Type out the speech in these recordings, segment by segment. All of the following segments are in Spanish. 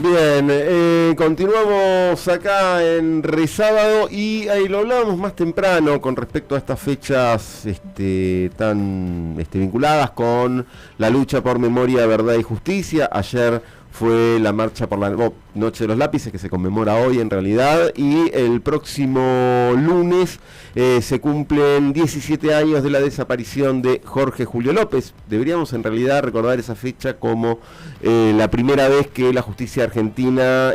Bien, continuamos acá en Resábado y ahí lo hablábamos más temprano con respecto a estas fechas tan vinculadas con la lucha por memoria, verdad y justicia. Ayer fue la marcha por la Noche de los Lápices, que se conmemora hoy en realidad, y el próximo lunes se cumplen 17 años de la desaparición de Jorge Julio López. Deberíamos en realidad recordar esa fecha como la primera vez que la justicia argentina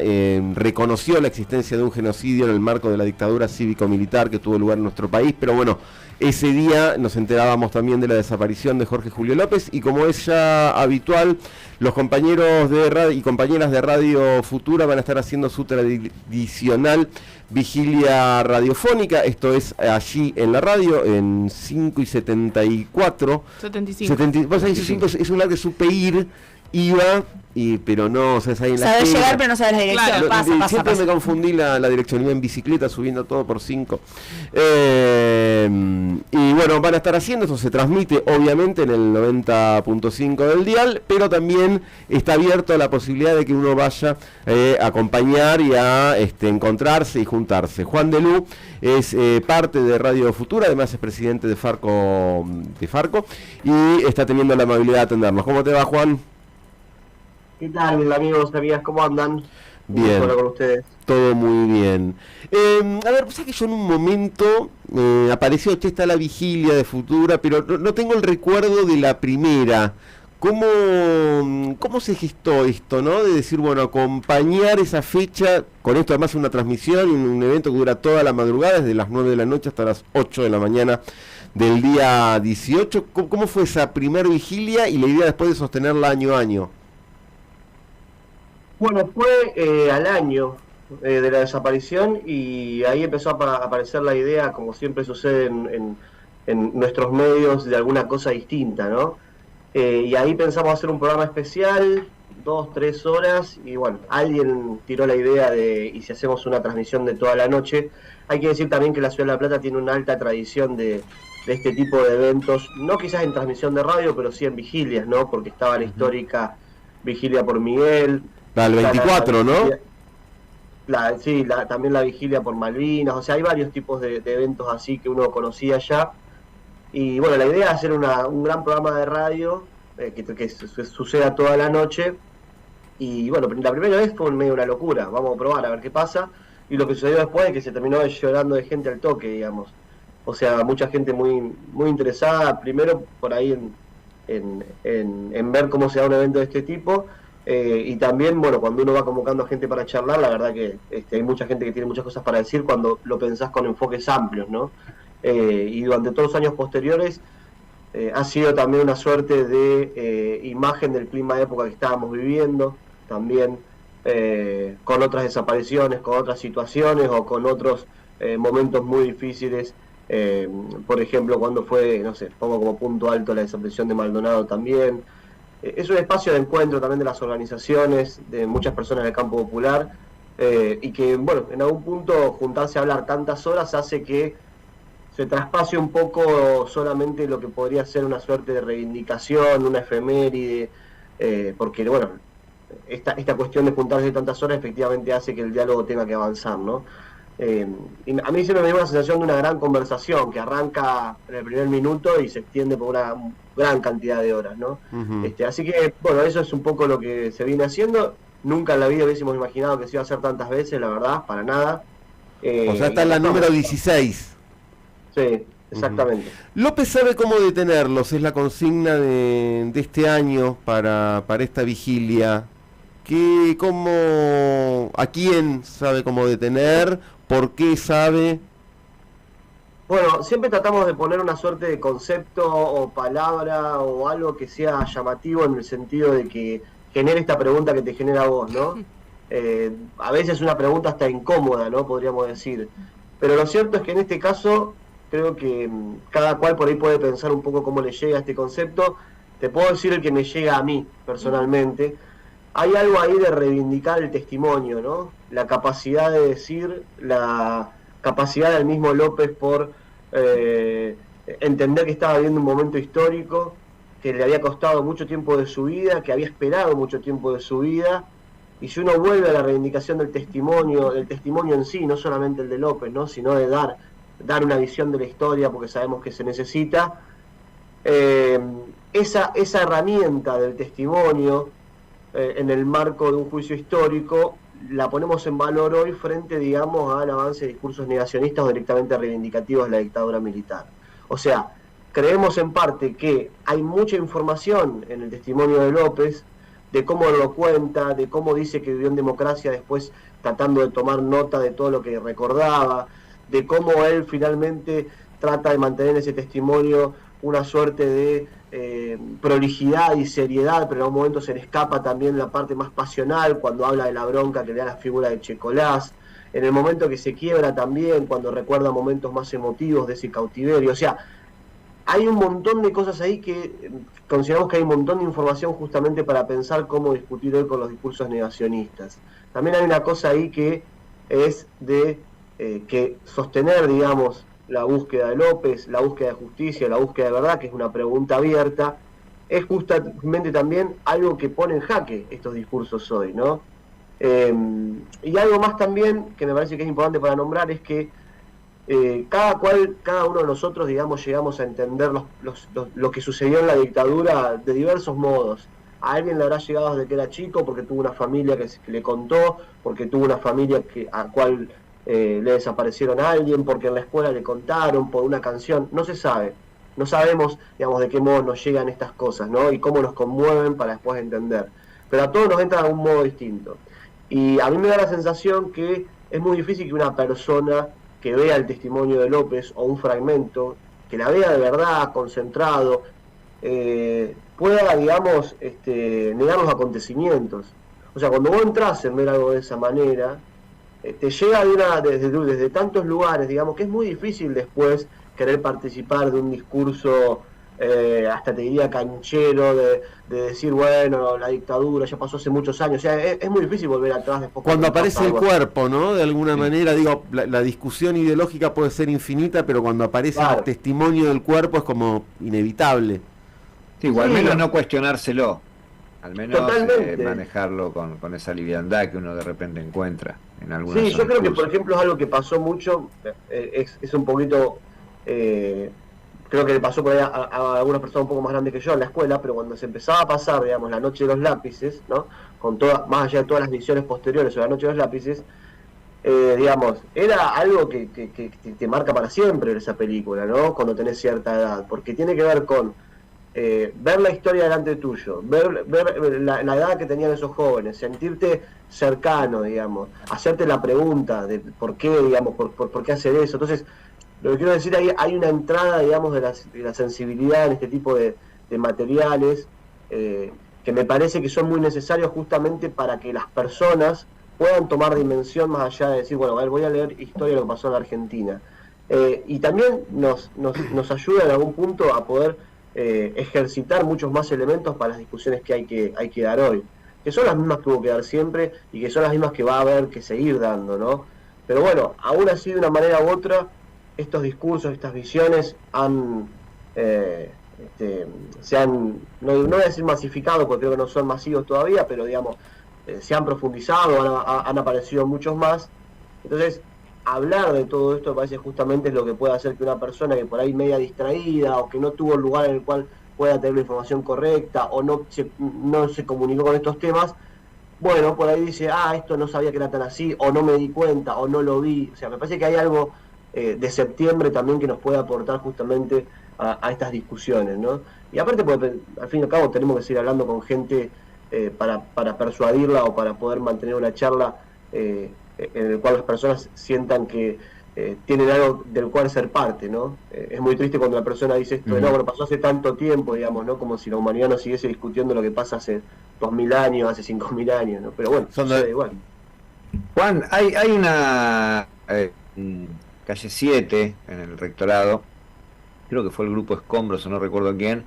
reconoció la existencia de un genocidio en el marco de la dictadura cívico-militar que tuvo lugar en nuestro país, pero bueno, ese día nos enterábamos también de la desaparición de Jorge Julio López, y como es ya habitual, los compañeros de radio y compañeras de Radio Futura van a estar haciendo su tradicional vigilia radiofónica. Esto es allí en la radio, en 5 y 74. 75. Vos ahí es un lugar que supe ir, iba, pero no, o sea, es ahí en la sabes esquina. llegar, pero no sabes la dirección. Claro, pasa. Siempre me confundí la dirección, iba en bicicleta subiendo todo por 5. Y bueno, van a estar haciendo, esto se transmite obviamente en el 90.5 del dial, pero también está abierto a la posibilidad de que uno vaya a acompañar y a encontrarse y juntarse. Juan Delú es parte de Radio Futura, además es presidente de Farco, y está teniendo la amabilidad de atendernos. ¿Cómo te va, Juan? ¿Qué tal, amigos, amigas? ¿Cómo andan? Bien. Hola con ustedes. Todo muy bien. A ver, pues es que yo en un momento apareció, está la vigilia de Futura, pero no tengo el recuerdo de la primera. ¿Cómo se gestó esto, no? De decir, bueno, acompañar esa fecha, con esto además una transmisión, un evento que dura toda la madrugada, desde las 9 de la noche hasta las 8 de la mañana del día 18. ¿Cómo fue esa primer vigilia y la idea después de sostenerla año a año? Bueno, fue al año de la desaparición, y ahí empezó a aparecer la idea, como siempre sucede en nuestros medios, de alguna cosa distinta, ¿no? Y ahí pensamos hacer un programa especial, 2-3 horas, y bueno, alguien tiró la idea de, ¿y si hacemos una transmisión de toda la noche? Hay que decir también que la Ciudad de La Plata tiene una alta tradición de este tipo de eventos, no quizás en transmisión de radio, pero sí en vigilias, ¿no? Porque estaba la histórica Vigilia por Miguel. El 24, ¿no? También la vigilia por Malvinas, o sea, hay varios tipos de eventos así que uno conocía ya. Y bueno, la idea es hacer un gran programa de radio que suceda toda la noche. Y bueno, la primera vez fue medio una locura, vamos a probar a ver qué pasa. Y lo que sucedió después es que se terminó llorando de gente al toque, digamos. O sea, mucha gente muy, muy interesada, primero por ahí en ver cómo se da un evento de este tipo. Y también, bueno, cuando uno va convocando a gente para charlar, la verdad que hay mucha gente que tiene muchas cosas para decir cuando lo pensás con enfoques amplios, ¿no? Y durante todos los años posteriores ha sido también una suerte de imagen del clima de época que estábamos viviendo, también con otras desapariciones, con otras situaciones o con otros momentos muy difíciles. Por ejemplo, cuando fue, no sé, pongo como punto alto la desaparición de Maldonado también. Es un espacio de encuentro también de las organizaciones, de muchas personas del campo popular, y que, bueno, en algún punto juntarse a hablar tantas horas hace que se traspase un poco solamente lo que podría ser una suerte de reivindicación, una efeméride, porque, bueno, esta cuestión de juntarse tantas horas efectivamente hace que el diálogo tenga que avanzar, ¿no? Y a mí siempre me dio una sensación de una gran conversación que arranca en el primer minuto y se extiende por una gran cantidad de horas, ¿no? Así que, bueno, eso es un poco lo que se viene haciendo. Nunca en la vida hubiésemos imaginado que se iba a hacer tantas veces, la verdad, para nada. O sea, está en la número 16. Sí, exactamente. López sabe cómo detenerlos, es la consigna de este año para esta vigilia. ¿A quién sabe cómo detener? ¿Por qué sabe? Bueno, siempre tratamos de poner una suerte de concepto o palabra o algo que sea llamativo en el sentido de que genere esta pregunta que te genera a vos, ¿no? A veces una pregunta hasta incómoda, ¿no? Podríamos decir. Pero lo cierto es que en este caso creo que cada cual por ahí puede pensar un poco cómo le llega este concepto. Te puedo decir el que me llega a mí personalmente. Hay algo ahí de reivindicar el testimonio, ¿no? La capacidad de decir, la capacidad del mismo López por entender que estaba viviendo un momento histórico, que le había costado mucho tiempo de su vida, que había esperado mucho tiempo de su vida, Y si uno vuelve a la reivindicación del testimonio en sí, no solamente el de López, ¿no? Sino de dar una visión de la historia, porque sabemos que se necesita, eh, esa herramienta del testimonio en el marco de un juicio histórico, la ponemos en valor hoy frente, digamos, al avance de discursos negacionistas o directamente reivindicativos de la dictadura militar. O sea, creemos en parte que hay mucha información en el testimonio de López, de cómo lo cuenta, de cómo dice que vivió en democracia después tratando de tomar nota de todo lo que recordaba, de cómo él finalmente trata de mantener en ese testimonio una suerte de prolijidad y seriedad, pero en algún momento se le escapa también la parte más pasional cuando habla de la bronca que le da la figura de Checolás, en el momento que se quiebra también, cuando recuerda momentos más emotivos de ese cautiverio. O sea, hay un montón de cosas ahí que consideramos que hay un montón de información justamente para pensar cómo discutir hoy con los discursos negacionistas. También hay una cosa ahí que es de que sostener, digamos, la búsqueda de López, la búsqueda de justicia, la búsqueda de verdad, que es una pregunta abierta, es justamente también algo que pone en jaque estos discursos hoy, ¿no? Y algo más también que me parece que es importante para nombrar es que cada uno de nosotros, digamos, llegamos a entender lo que sucedió en la dictadura de diversos modos. A alguien le habrá llegado desde que era chico porque tuvo una familia que le contó, porque tuvo una familia a cual le desaparecieron a alguien, porque en la escuela le contaron, por una canción, no se sabe. No sabemos, digamos, de qué modo nos llegan estas cosas, ¿no? Y cómo nos conmueven para después entender. Pero a todos nos entra de algún modo distinto. Y a mí me da la sensación que es muy difícil que una persona que vea el testimonio de López o un fragmento, que la vea de verdad, concentrado, pueda, digamos, negar los acontecimientos. O sea, cuando vos entras en ver algo de esa manera, te llega desde tantos lugares, digamos, que es muy difícil después querer participar de un discurso, hasta te diría canchero, de decir, bueno, la dictadura ya pasó hace muchos años. O sea, es muy difícil volver atrás después. Cuando aparece el cuerpo, ¿no? De alguna manera, digo, la discusión ideológica puede ser infinita, pero cuando aparece el testimonio del cuerpo es como inevitable. Sí, o al menos no cuestionárselo. Al menos manejarlo con esa liviandad que uno de repente encuentra en algunos. Sí, yo creo que, por ejemplo, es algo que pasó mucho, es un poquito, creo que le pasó por ahí a algunas personas un poco más grandes que yo en la escuela, pero cuando se empezaba a pasar, digamos, la noche de los lápices, ¿no? Más allá de todas las visiones posteriores sobre la noche de los lápices, digamos, era algo que te marca para siempre esa película, ¿no? Cuando tenés cierta edad, porque tiene que ver con ver la historia delante tuyo, ver la edad que tenían esos jóvenes, sentirte cercano, digamos, hacerte la pregunta de por qué, digamos, por qué hacer eso. Entonces, lo que quiero decir ahí, hay una entrada, digamos, de la sensibilidad en este tipo de materiales que me parece que son muy necesarios justamente para que las personas puedan tomar dimensión más allá de decir, bueno, a ver, voy a leer historia de lo que pasó en la Argentina. Y también nos ayuda en algún punto a poder ejercitar muchos más elementos para las discusiones que hay que dar hoy, que son las mismas que hubo que dar siempre y que son las mismas que va a haber que seguir dando, ¿no? Pero bueno, aún así, de una manera u otra, estos discursos, estas visiones se han, no voy a decir masificado porque creo que no son masivos todavía, pero digamos, se han profundizado, han aparecido muchos más. Entonces, hablar de todo esto me parece justamente es lo que puede hacer que una persona que por ahí media distraída o que no tuvo el lugar en el cual pueda tener la información correcta o no se comunicó con estos temas, bueno, por ahí dice, esto no sabía que era tan así, o no me di cuenta, o no lo vi. O sea, me parece que hay algo de septiembre también que nos puede aportar justamente a estas discusiones, ¿no? Y aparte, porque al fin y al cabo tenemos que seguir hablando con gente para persuadirla o para poder mantener una charla en el cual las personas sientan que tienen algo del cual ser parte, ¿no? Es muy triste cuando la persona dice esto, no, bueno, pasó hace tanto tiempo, digamos, ¿no? Como si la humanidad no siguiese discutiendo lo que pasa hace 2000 años, hace 5000 años, ¿no? Pero bueno, sucede igual. Juan, hay una calle 7 en el rectorado, creo que fue el grupo Escombros o no recuerdo quién,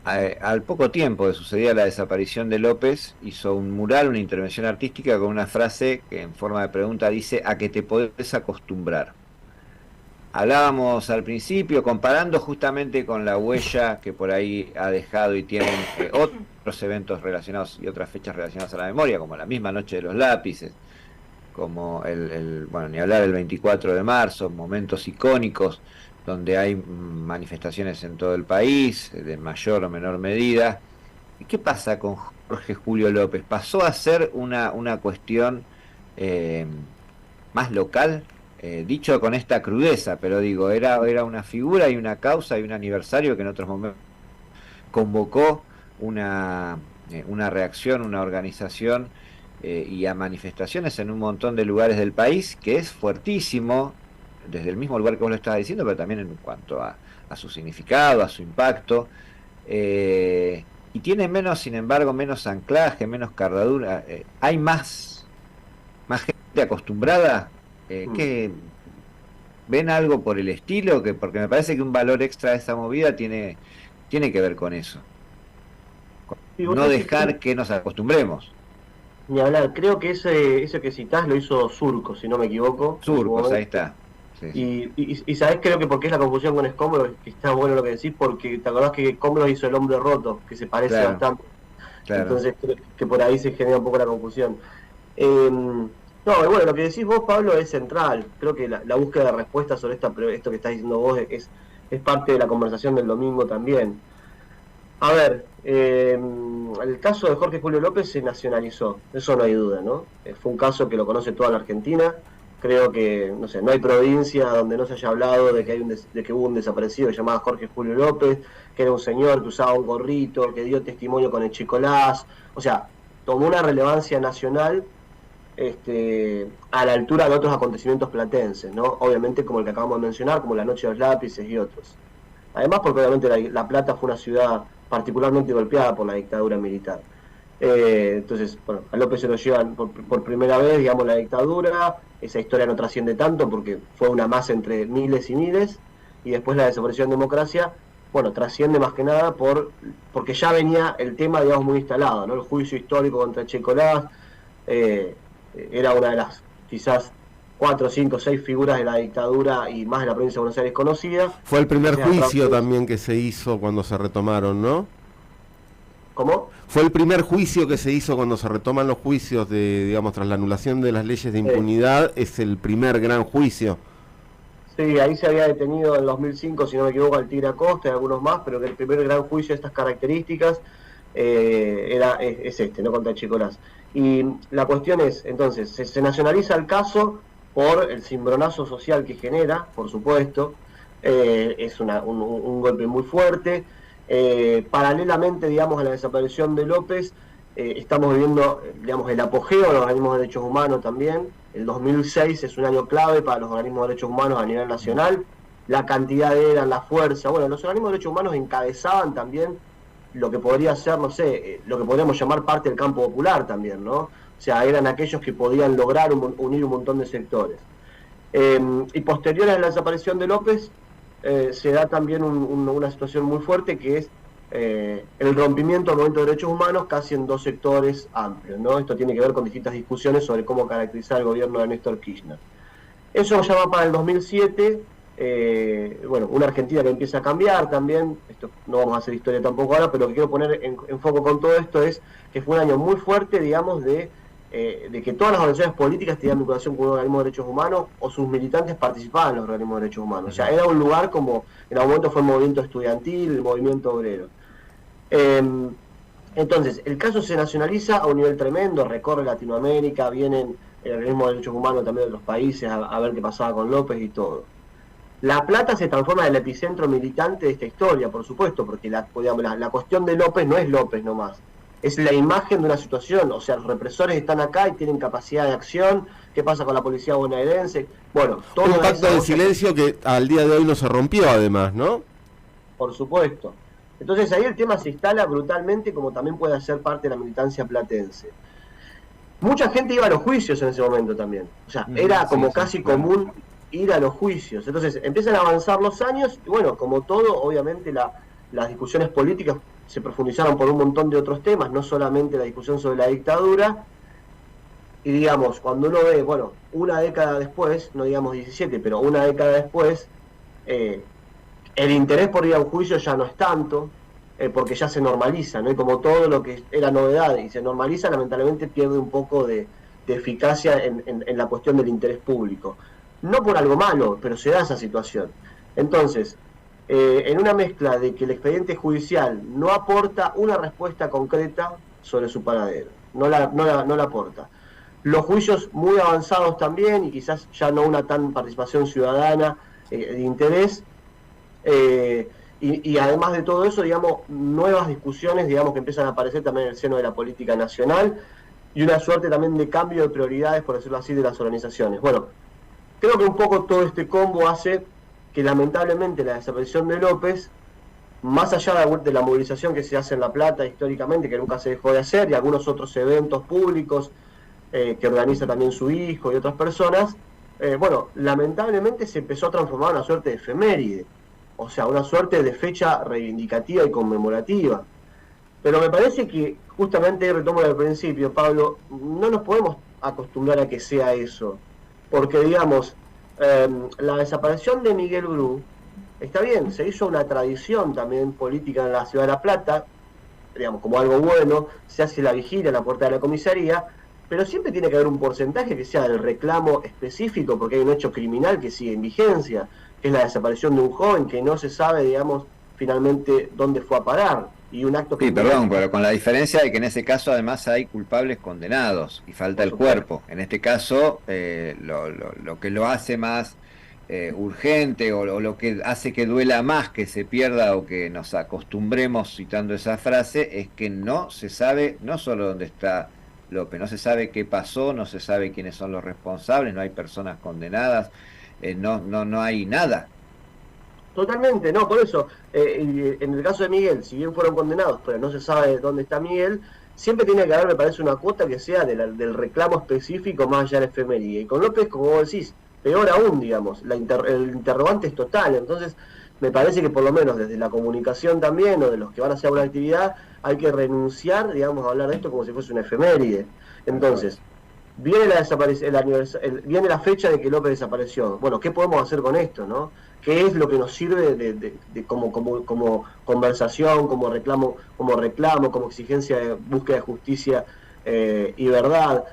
al poco tiempo de sucedida la desaparición de López, hizo un mural, una intervención artística con una frase que en forma de pregunta dice: a que te podés acostumbrar. Hablábamos al principio, comparando justamente con la huella que por ahí ha dejado y tienen otros eventos relacionados y otras fechas relacionadas a la memoria, como la misma Noche de los Lápices, como bueno, ni hablar el 24 de marzo, momentos icónicos donde hay manifestaciones en todo el país, de mayor o menor medida. ¿Y qué pasa con Jorge Julio López? ¿Pasó a ser una cuestión más local? Dicho con esta crudeza, pero digo, era una figura y una causa y un aniversario que en otros momentos convocó una reacción, una organización y a manifestaciones en un montón de lugares del país, que es fuertísimo, desde el mismo lugar que vos lo estabas diciendo, pero también en cuanto a su significado, a su impacto, y tiene menos, sin embargo, menos anclaje, menos cardadura. Hay más gente acostumbrada. ¿Que ven algo por el estilo? Porque me parece que un valor extra de esa movida tiene que ver con eso. No dejar que nos acostumbremos. Ni hablar, creo que ese que citás lo hizo Surco, si no me equivoco. Surcos, ahí está. Sí. Y sabés, creo que porque es la confusión con Escombros, que está bueno lo que decís, porque te acordás que Escombros hizo El Hombre Roto, que se parece bastante. Claro. Entonces creo que por ahí se genera un poco la confusión. No, bueno, lo que decís vos, Pablo, es central. Creo que la búsqueda de respuestas sobre esto que estás diciendo vos es parte de la conversación del domingo también. A ver, el caso de Jorge Julio López se nacionalizó, eso no hay duda, ¿no? Fue un caso que lo conoce toda la Argentina. Creo que, no sé, no hay provincia donde no se haya hablado de que hubo un desaparecido que se llamaba Jorge Julio López, que era un señor que usaba un gorrito, que dio testimonio con el Chicolás. O sea, tomó una relevancia nacional a la altura de otros acontecimientos platenses, ¿no? Obviamente como el que acabamos de mencionar, como la Noche de los Lápices y otros. Además porque obviamente La Plata fue una ciudad particularmente golpeada por la dictadura militar. Entonces, bueno, a López se lo llevan por primera vez, digamos, la dictadura. Esa historia no trasciende tanto porque fue una más entre miles y miles, y después la desaparición de democracia, bueno, trasciende más que nada porque ya venía el tema, digamos, muy instalado, ¿no? El juicio histórico contra Chicolás, era una de las quizás 4, 5, 6 figuras de la dictadura y más de la provincia de Buenos Aires conocida. Fue el primer juicio también que se hizo cuando se retomaron, ¿no? ¿Cómo? Fue el primer juicio que se hizo cuando se retoman los juicios digamos, tras la anulación de las leyes de impunidad, es el primer gran juicio. Sí, ahí se había detenido en 2005, si no me equivoco, al Tigre Acosta y algunos más, pero que el primer gran juicio de estas características es este, ¿no? Contra Chicolás. Y la cuestión es, entonces, se nacionaliza el caso por el cimbronazo social que genera, por supuesto, es un golpe muy fuerte. Paralelamente, digamos, a la desaparición de López, estamos viviendo, digamos, el apogeo de los organismos de derechos humanos también. El 2006 es un año clave para los organismos de derechos humanos a nivel nacional. La cantidad la fuerza, bueno, los organismos de derechos humanos encabezaban también lo que podría ser, no sé, lo que podríamos llamar parte del campo popular también, ¿no? O sea, eran aquellos que podían lograr unir un montón de sectores. Y posterior a la desaparición de López, se da también una situación muy fuerte que es el rompimiento del movimiento de derechos humanos casi en dos sectores amplios, ¿no? Esto tiene que ver con distintas discusiones sobre cómo caracterizar el gobierno de Néstor Kirchner. Eso ya va para el 2007, bueno, una Argentina que empieza a cambiar también. Esto no vamos a hacer historia tampoco ahora, pero lo que quiero poner en foco con todo esto es que fue un año muy fuerte, digamos, de que todas las organizaciones políticas tenían vinculación con un organismo de derechos humanos o sus militantes participaban en los organismos de derechos humanos. O sea, era un lugar como, en algún momento fue el movimiento estudiantil, el movimiento obrero. Entonces, el caso se nacionaliza a un nivel tremendo, recorre Latinoamérica, vienen el organismo de derechos humanos también de otros países a ver qué pasaba con López y todo. La Plata se transforma en el epicentro militante de esta historia, por supuesto, porque la cuestión de López no es López nomás, es la imagen de una situación. O sea, los represores están acá y tienen capacidad de acción. ¿Qué pasa con la policía bonaerense? Bueno, todo un pacto de silencio que al día de hoy no se rompió, además, ¿no? Por supuesto. Entonces ahí el tema se instala brutalmente, como también puede ser parte de la militancia platense. Mucha gente iba a los juicios en ese momento también. O sea, era como casi común ir a los juicios. Entonces empiezan a avanzar los años y bueno, como todo, obviamente las discusiones políticas se profundizaron por un montón de otros temas, no solamente la discusión sobre la dictadura. Y digamos, cuando uno ve, bueno, una década después, no digamos 17, pero una década después, el interés por ir a un juicio ya no es tanto, porque ya se normaliza, ¿no? Y como todo lo que era novedad y se normaliza, lamentablemente pierde un poco de eficacia en la cuestión del interés público. No por algo malo, pero se da esa situación. Entonces, en una mezcla de que el expediente judicial no aporta una respuesta concreta sobre su paradero, no la aporta. Los juicios muy avanzados también, y quizás ya no una tan participación ciudadana de interés, y además de todo eso, digamos, nuevas discusiones, digamos, que empiezan a aparecer también en el seno de la política nacional, y una suerte también de cambio de prioridades, por decirlo así, de las organizaciones. Bueno, creo que un poco todo este combo hace que lamentablemente la desaparición de López, más allá de la movilización que se hace en La Plata históricamente, que nunca se dejó de hacer, y algunos otros eventos públicos que organiza también su hijo y otras personas, bueno, lamentablemente se empezó a transformar en una suerte de efeméride, o sea, una suerte de fecha reivindicativa y conmemorativa. Pero me parece que, justamente retomo al principio, Pablo, no nos podemos acostumbrar a que sea eso, porque, digamos, la desaparición de Miguel Bru, está bien, se hizo una tradición también política en la ciudad de La Plata, digamos, como algo bueno, se hace la vigilia en la puerta de la comisaría, pero siempre tiene que haber un porcentaje que sea del reclamo específico, porque hay un hecho criminal que sigue en vigencia, que es la desaparición de un joven que no se sabe, digamos, finalmente dónde fue a parar. Y un acto sí, perdón, pero con la diferencia de que en ese caso además hay culpables condenados y falta el cuerpo. En este caso, lo que lo hace más urgente o lo que hace que duela más que se pierda o que nos acostumbremos citando esa frase es que no se sabe no solo dónde está López, no se sabe qué pasó, no se sabe quiénes son los responsables, no hay personas condenadas, no hay nada. Totalmente, no, por eso, en el caso de Miguel, si bien fueron condenados, pero no se sabe dónde está Miguel, siempre tiene que haber, me parece, una cuota que sea del reclamo específico más allá de la efeméride. Y con López, como vos decís, peor aún, digamos, el interrogante es total. Entonces, me parece que por lo menos desde la comunicación también, o de los que van a hacer una actividad, hay que renunciar, digamos, a hablar de esto como si fuese una efeméride. Entonces, viene viene la fecha de que López desapareció. Bueno, ¿qué podemos hacer con esto, no? ¿Qué es lo que nos sirve de como conversación, como reclamo, como exigencia de búsqueda de justicia y verdad?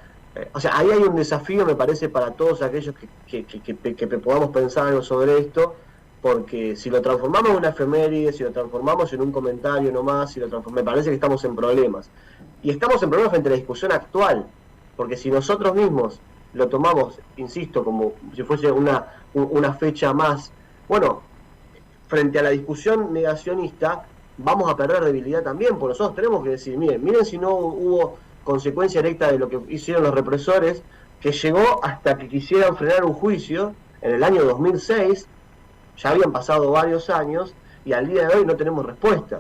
O sea, ahí hay un desafío, me parece, para todos aquellos que podamos pensar algo sobre esto, porque si lo transformamos en una efeméride, si lo transformamos en un comentario nomás, me parece que estamos en problemas. Y estamos en problemas frente a la discusión actual, porque si nosotros mismos lo tomamos, insisto, como si fuese una fecha más, bueno, frente a la discusión negacionista, vamos a perder debilidad también, porque nosotros tenemos que decir, miren si no hubo consecuencia directa de lo que hicieron los represores, que llegó hasta que quisieran frenar un juicio en el año 2006, ya habían pasado varios años, y al día de hoy no tenemos respuesta.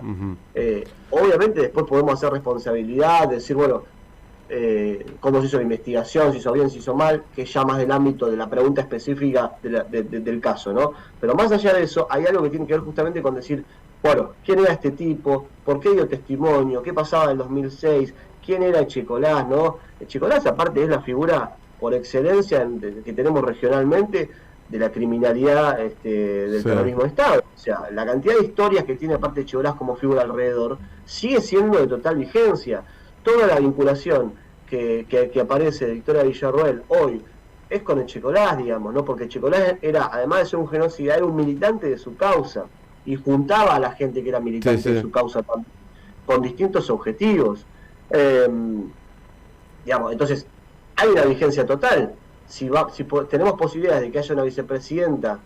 Obviamente después podemos hacer responsabilidad, decir, bueno, cómo se hizo la investigación, si hizo bien, si hizo mal, que ya más del ámbito de la pregunta específica del caso, ¿no? Pero más allá de eso, hay algo que tiene que ver justamente con decir, bueno, ¿quién era este tipo? ¿Por qué dio testimonio? ¿Qué pasaba en el 2006? ¿Quién era Echecolás, no? Echecolás, aparte, es la figura por excelencia que tenemos regionalmente de la criminalidad del terrorismo de Estado. O sea, la cantidad de historias que tiene aparte Echecolás como figura alrededor sigue siendo de total vigencia. Toda la vinculación que aparece de Victoria Villarroel hoy es con Echecolás, digamos, ¿no? Porque Echecolás era, además de ser un genocida, era un militante de su causa y juntaba a la gente que era militante de su causa con distintos objetivos. Digamos, entonces, hay una vigencia total. Si tenemos posibilidades de que haya una vicepresidenta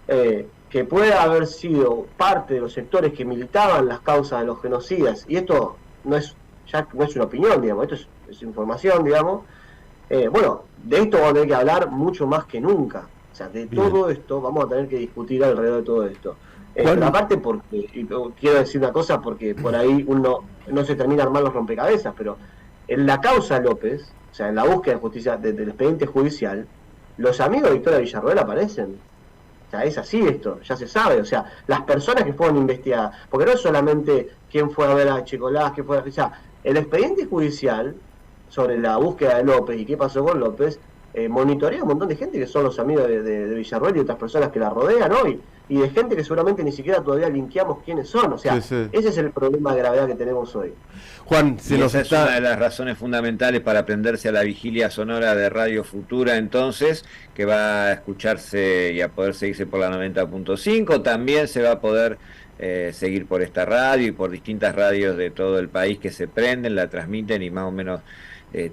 que pueda haber sido parte de los sectores que militaban las causas de los genocidas, y esto ya no es una opinión, digamos, esto es información, digamos, bueno, de esto vamos a tener que hablar mucho más que nunca. O sea, de todo esto vamos a tener que discutir alrededor de todo esto. Pero aparte, porque quiero decir una cosa, porque por ahí uno no se termina de armar los rompecabezas, pero en la causa López, o sea, en la búsqueda de justicia del expediente judicial, los amigos de Victoria Villarroel aparecen. O sea, es así esto, ya se sabe. O sea, las personas que fueron investigadas, porque no es solamente quién fue a ver a Echecolás, quién fue a... O sea, el expediente judicial sobre la búsqueda de López y qué pasó con López, monitorea un montón de gente que son los amigos de Villarroel y otras personas que la rodean, ¿no? y de gente que seguramente ni siquiera todavía linkeamos quiénes son. O sea, ese es el problema de gravedad que tenemos hoy. Juan, esa es una de las razones fundamentales para aprenderse a la vigilia sonora de Radio Futura, entonces, que va a escucharse y a poder seguirse por la 90.5, también se va a poder seguir por esta radio y por distintas radios de todo el país que se prenden, la transmiten y más o menos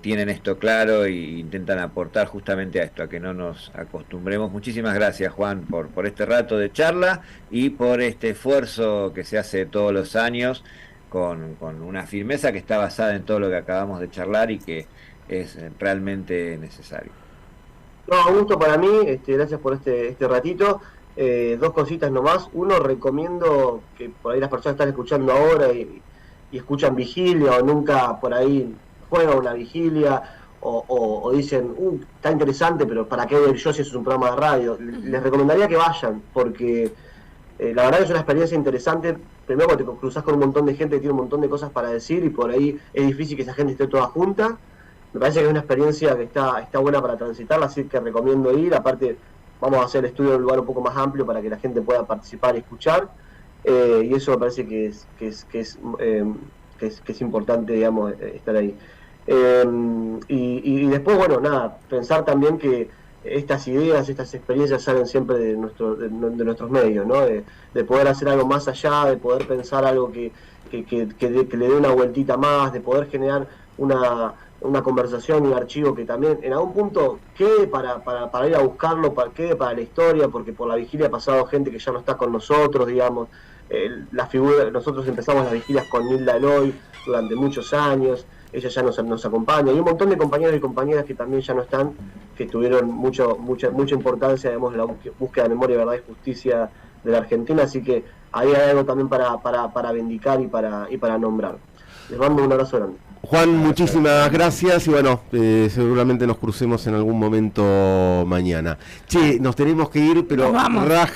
tienen esto claro e intentan aportar justamente a esto, a que no nos acostumbremos. Muchísimas gracias, Juan, por este rato de charla y por este esfuerzo que se hace todos los años con una firmeza que está basada en todo lo que acabamos de charlar y que es realmente necesario. No, un gusto para mí, gracias por este ratito. Dos cositas nomás. Uno, recomiendo que por ahí las personas están escuchando ahora y escuchan vigilia o nunca por ahí juegan una vigilia o dicen, está interesante, pero ¿para qué ver yo si eso es un programa de radio? Les recomendaría que vayan, porque la verdad que es una experiencia interesante. Primero, porque te cruzás con un montón de gente que tiene un montón de cosas para decir y por ahí es difícil que esa gente esté toda junta. Me parece que es una experiencia que está buena para transitarla, así que recomiendo ir. Aparte, vamos a hacer el estudio en un lugar un poco más amplio para que la gente pueda participar y escuchar. Y eso me parece que es importante, digamos, estar ahí. Y después, bueno, nada, pensar también que estas ideas, estas experiencias salen siempre de nuestros medios, ¿no? De poder hacer algo más allá, de poder pensar algo que le dé una vueltita más, de poder generar una conversación y un archivo que también en algún punto quede para ir a buscarlo, quede para la historia, porque por la vigilia ha pasado gente que ya no está con nosotros, digamos. Nosotros empezamos las vigilias con Nilda Eloy durante muchos años, ella ya nos acompaña, y un montón de compañeros y compañeras que también ya no están, que tuvieron mucha importancia, digamos, en la búsqueda de memoria, verdad y justicia de la Argentina, así que ahí hay algo también para vindicar y para nombrar. Les mando un abrazo grande. Juan, muchísimas gracias y bueno, seguramente nos crucemos en algún momento mañana. Che, nos tenemos que ir, pero raja.